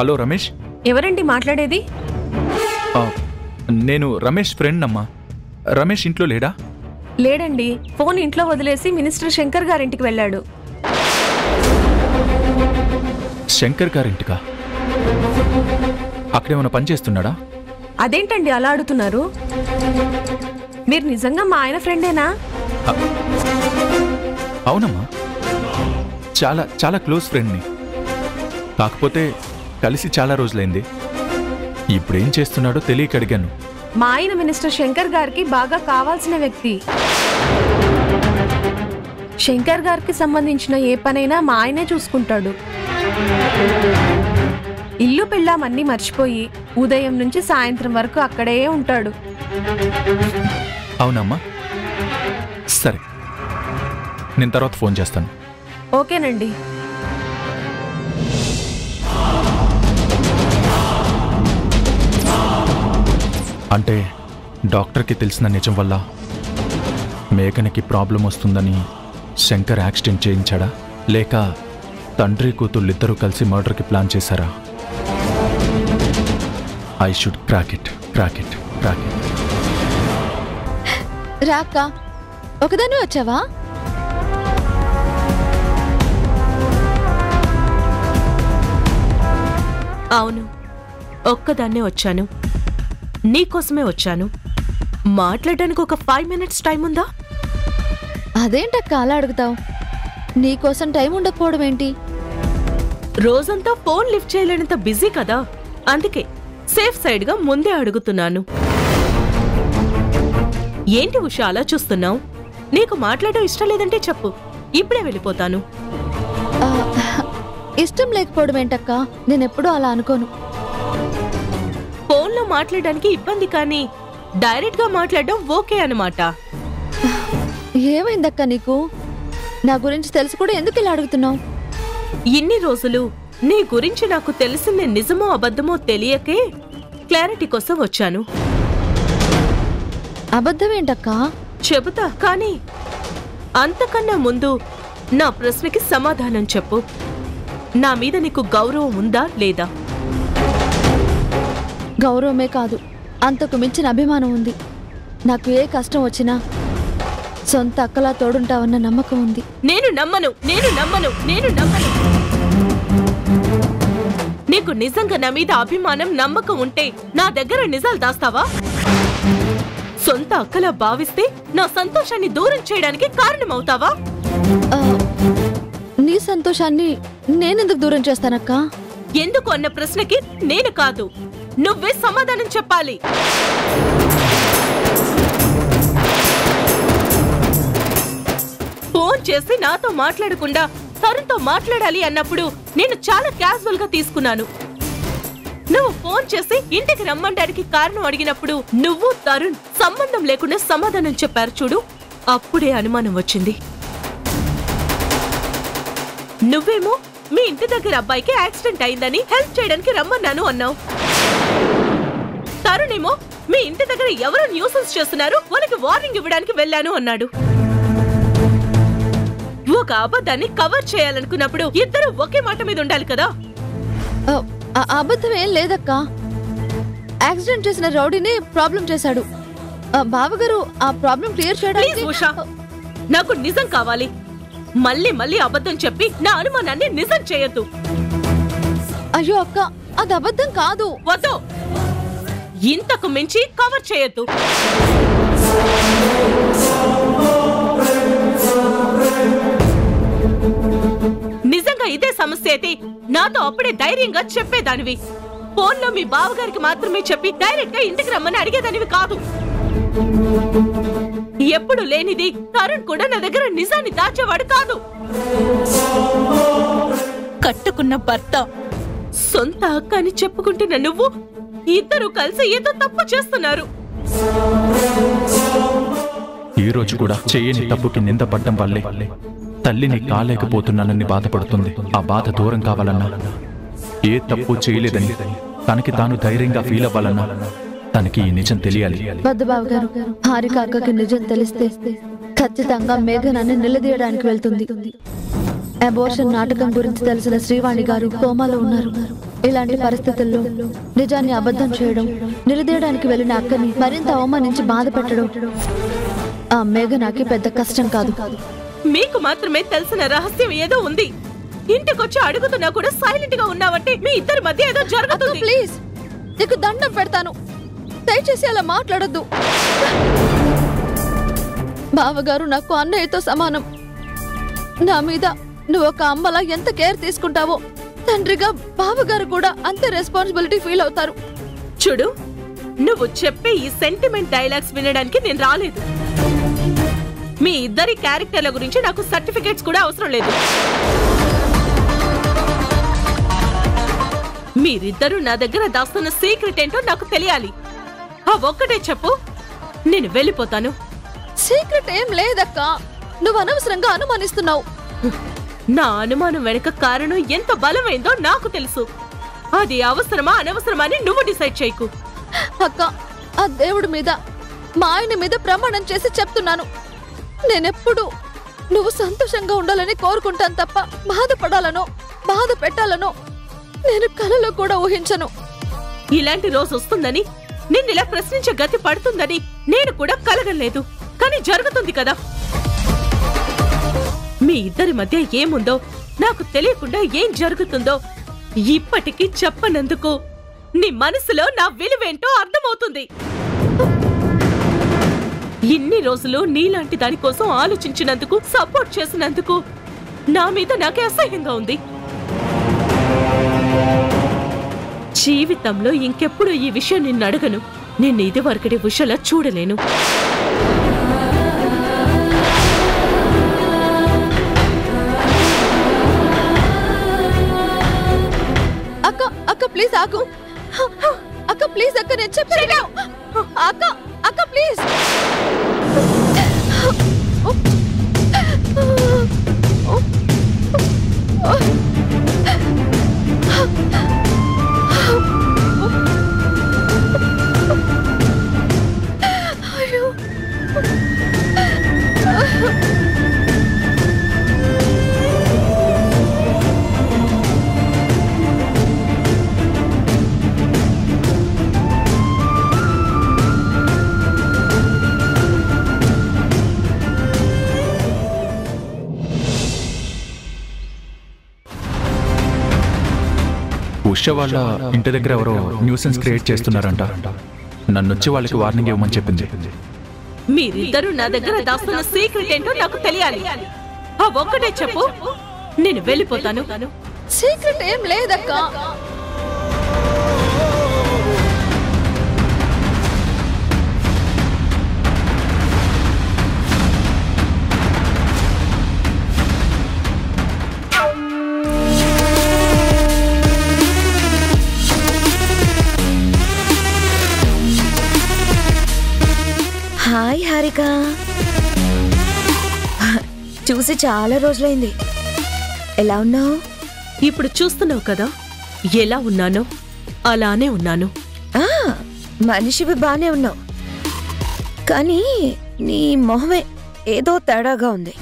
Hello Ramesh. ఎవరండి మాట్లాడేది? నేను రమేష్ ఫ్రెండ్ అమ్మా. రమేష్ ఇంట్లో లేడా? లేడండి, ఫోన్ ఇంట్లో వదిలేసి మినిస్టర్ శంకర్ గారింటికి వెళ్ళాడు. శంకర్ గారింటికా? అక్కడేమైనా పని చేస్తున్నాడా? అదేంటండి అలా అడుగుతున్నారు? మీరు నిజంగా మా ఆయన ఫ్రెండేనా? అవునమ్మా, చాలా చాలా క్లోజ్ ఫ్రెండ్ని. కాకపోతే కలిసి చాలా రోజులైంది. ఇప్పుడేం చేస్తున్నాడో తెలియక అడిగాను. మా ఆయన మినిస్టర్ శంకర్ గారికి బాగా కావాల్సిన వ్యక్తి. శంకర్ గారికి సంబంధించిన ఏ పనైనా మా ఆయనే చూసుకుంటాడు. ఇల్లు పిల్లామన్నీ మర్చిపోయి ఉదయం నుంచి సాయంత్రం వరకు అక్కడే ఉంటాడు. అవునమ్మా, సరే, నేను తర్వాత ఫోన్ చేస్తాను. ఓకేనండి. అంటే డాక్టర్కి తెలిసిన నిజం వల్ల మేఘనకి ప్రాబ్లం వస్తుందని శంకర్ యాక్సిడెంట్ చేయించాడా, లేక తండ్రి కూతుళ్ళిద్దరూ కలిసి మర్డర్కి ప్లాన్ చేశారా? I should crack it. రాక్క, ఒకదాన్ని వచ్చావా? అవును, ఒక్కదాన్నే వచ్చాను. నీకోసమే వచ్చాను. మాట్లాడడానికి ఒక 5 minutes టైం ఉందా? అదేంటక్క అలా అడుగుతావు? నీకోసం టైం ఉండకపోవడం ఏంటి? రోజంతా ఫోన్ లిఫ్ట్ చేయలేనంత బిజీ కదా, అందుకే సేఫ్ సైడ్గా ముందే అడుగుతున్నాను. ఏంటి ఉషా అలా చూస్తున్నావు? నీకు మాట్లాడడం ఇష్టం లేదంటే చెప్పు, ఇప్పుడే వెళ్ళిపోతాను. ఇష్టం లేకపోవడం ఏంటక్క? నేనెప్పుడూ అలా అనుకోను. ఫోన్లో మాట్లాడడానికి ఇబ్బంది, కానీ డైరెక్ట్ గా మాట్లాడడం ఓకే అన్నమాట. ఏమైందక్క నీకు? నా గురించి తెలిసి కూడా ఎందుకు ఇలా అడుగుతున్నావు? ఇన్ని రోజులు నీ గురించి నాకు తెలిసింది నిజమో అబద్ధమో తెలియకే క్లారిటీ కోసం వచ్చాను. అబద్ధమేంటక్క? చెబుతా, కానీ అంతకన్నా ముందు నా ప్రశ్నకి సమాధానం చెప్పు. నా మీద నీకు గౌరవం ఉందా లేదా? గౌరవమే కాదు, అంతకు మించిన అభిమానం ఉంది. నాకు ఏ కష్టం వచ్చినా సొంత అక్కలా తోడుంటావన్న నమ్మకం ఉంది. నేను నమ్మను. నీకు నిజంగా నా మీద అభిమానం, నమ్మకం ఉంటే నా దగ్గర నిజాలు దాస్తావా? సొంత అక్కలా భావిస్తే నా సంతోషాన్ని దూరం చేయడానికి కారణమవుతావా? నీ సంతోషాన్ని నేనెందుకు దూరం చేస్తానక్క? ఎందుకు అన్న ప్రశ్నకి నేను కాదు, నువ్వే సమాధానం చెప్పాలి. ఫోన్ చేసి నాతో మాట్లాడకుండా తరుణ్తో మాట్లాడాలి అన్నప్పుడు నేను చాలా క్యాజువల్ గా తీసుకున్నాను. నువ్వు ఫోన్ చేసి ఇంటికి రమ్మండానికి కారణం అడిగినప్పుడు నువ్వు తరుణ్ సంబంధం లేకుండా సమాధానం చెప్పారు చూడు, అప్పుడే అనుమానం వచ్చింది. నువ్వేమో మీ ఇంటి దగ్గర అబ్బాయికి యాక్సిడెంట్ అయిందని హెల్ప్ చేయడానికి రమ్మన్నాను అన్నావు. తరుణేమో మీ ఇంటి దగ్గర ఎవరో న్యూసెన్స్ చేస్తున్నారు, వాళ్ళకి వార్నింగ్ ఇవ్వడానికి వెళ్ళాను అన్నాడు. ఒక అబద్ధాన్ని కవర్ చేయాలనుకున్నప్పుడు ఇద్దరు ఒకే మాట మీద ఉండాలి కదా. అబద్ధం ఏం లేదక్క. యాక్సిడెంట్ చేసిన రౌడీని ప్రాబ్లం చేశాడు. బావగారు ఆ ప్రాబ్లం క్లియర్ చేయడానికి. ఉషా, నాకు నిజం కావాలి. మళ్ళీ మళ్ళీ అబద్ధం చెప్పి నా అనుమానాన్ని నిజం చేయొద్దు. అయ్యో అక్క, అది అబద్ధం కాదు. వద్దు, ఇంతకు మించి కవర్ చేయొద్దు. నిజంగా ఇదే సమస్య అయితే నాతో అప్పుడే ధైర్యంగా చెప్పేదానివి. ఫోన్లో మీ బావగారికి మాత్రమే చెప్పి డైరెక్ట్ గా ఇంటికి రమ్మని అడిగేదానివి కాదు. ఎప్పుడు లేనిది తరుణ్ కూడా నా దగ్గర నిజాన్ని దాచేవాడు కాదు. కట్టుకున్న భర్త, సొంత అక్క అని చెప్పుకుంటున్న నువ్వు, ఇద్దరు కలిసి ఏదో తప్పు చేస్తున్నారు. ఈ రోజు కూడా చేయని తప్పుకి నింద పడ్డం వల్లే తల్లిని కాలేకపోతున్నానని బాధపడుతుంది. ఆ బాధ దూరం కావాలన్నా, ఏ తప్పు చేయలేదని తనకి తాను ధైర్యంగా ఫీల్ అవ్వాలన్నా తనకి ఈ నిజం తెలియాలి. వద్దు బావగారు, హారిక అక్కకి నిజం తెలిస్తే ఖచ్చితంగా మేఘనాన్ని నిలదీయడానికి వెళ్తుంది. అబోర్షన్ నాటకం గురించి తెలిసిన శ్రీవాణి గారు కోమాలో ఉన్నారు. ఇలాంటి పరిస్థితుల్లో నిజాన్ని అబద్ధం చేయడం, నిలదీయడానికి వెళ్ళిన అక్కని మరింత అవమానించి బాధ పెట్టడం ఆ మేఘనాకి పెద్ద కష్టం కాదు. మీకు మాత్రమే తెలిసిన రహస్యం ఏదో ఉంది. ఇంటికొచ్చి అడుగుతున్నా కూడా సైలెంట్ గా ఉన్నావంటే మీ ఇద్దరి మధ్య ఏదో జరుగుతుంది. ప్లీజ్, నీకు దండం పెడతాను, దయచేసి అలా మాట్లాడొద్దు. బావగారు నాకు అన్నయ్యతో సమానం. నా మీద నువ్వు ఒక అమ్మలా ఎంత కేర్ తీసుకుంటావో తండ్రిగా బావగారు కూడా అంతే రెస్పాన్సిబిలిటీ ఫీల్ అవుతారు. చూడు, నువ్వు చెప్పే ఈ సెంటిమెంట్ డైలాగ్స్ వినడానికి నేను రాలేదు. మీ ఇద్దరి క్యారెక్టర్ల గురించి నాకు సర్టిఫికేట్స్ కూడా అవసరం లేదు. మీరిద్దరూ నా దగ్గర దాస్తున్న సీక్రెట్ ఏంటో నాకు తెలియాలి. ఆ ఒక్కటే చెప్పు, నేను వెళ్ళిపోతాను. సీక్రెట్ ఏం లేదక్క, నువ్వు అనవసరంగా అనుమానిస్తున్నావు. నా అనుమానం వెనక కారణం ఎంత బలమైందో నాకు తెలుసు. అది అవసరమా అనవసరమా అని నువ్వు డిసైడ్ చేయకు. అక్క, ఆ దేవుడి మీద, మా ఆయన మీద ప్రమాణం చేసి చెప్తున్నాను, నేనెప్పుడు నువ్వు సంతోషంగా ఉండాలని కోరుకుంటాను తప్ప బాధపడాలనో బాధ పెట్టాలనో నేను కలలో కూడా ఊహించను. ఇలాంటి రోజు వస్తుందని, నిన్నిలా ప్రశ్నించే గతి పడుతుందని నేను కూడా కలగలేదు. కానీ జరుగుతుంది కదా. మీ ఇద్దరి మధ్య ఏముందో, నాకు తెలియకుండా ఏం జరుగుతుందో ఇప్పటికీ చెప్పనందుకు నీ మనసులో నా విలువేంటో అర్థమవుతుంది. ఇన్ని రోజులు నీలాంటి దానికోసం ఆలోచించినందుకు, సపోర్ట్ చేసినందుకు నా మీద నాకే అసహ్యంగా ఉంది. జీవితంలో ఇంకెప్పుడు ఈ విషయం నిన్ను అడగను. నిన్ను ఇదివరకటి ఉషలా చూడలేను. అక్క, అక్క ప్లీజ్ ఆగు. అక్క ప్లీజ్, అక్క నేను చెప్పాను. అక్క, అక్క ప్లీజ్. ఉష వాళ్ళ ఇంటి దగ్గర ఎవరో న్యూసెన్స్ క్రియేట్ చేస్తున్నారంట. నన్నొచ్చి వాళ్ళకి వార్నింగ్ ఇవ్వమని చెప్పింది. మీరిద్దరూ నా దగ్గర దాస్తున్న సీక్రెట్ ఏంటో నాకు తెలియాలి. ఆ ఒక్కటే చెప్పు, నేను వెళ్ళిపోతాను. సీక్రెట్ ఏం లేదక్క. హాయ్ హారిక, చూసి చాలా రోజులైంది. ఎలా ఉన్నావు? ఇప్పుడు చూస్తున్నావు కదా ఎలా ఉన్నానో, అలానే ఉన్నాను. మనిషివి బానే ఉన్నావు, కానీ నీ మొహమే ఏదో తేడాగా ఉంది.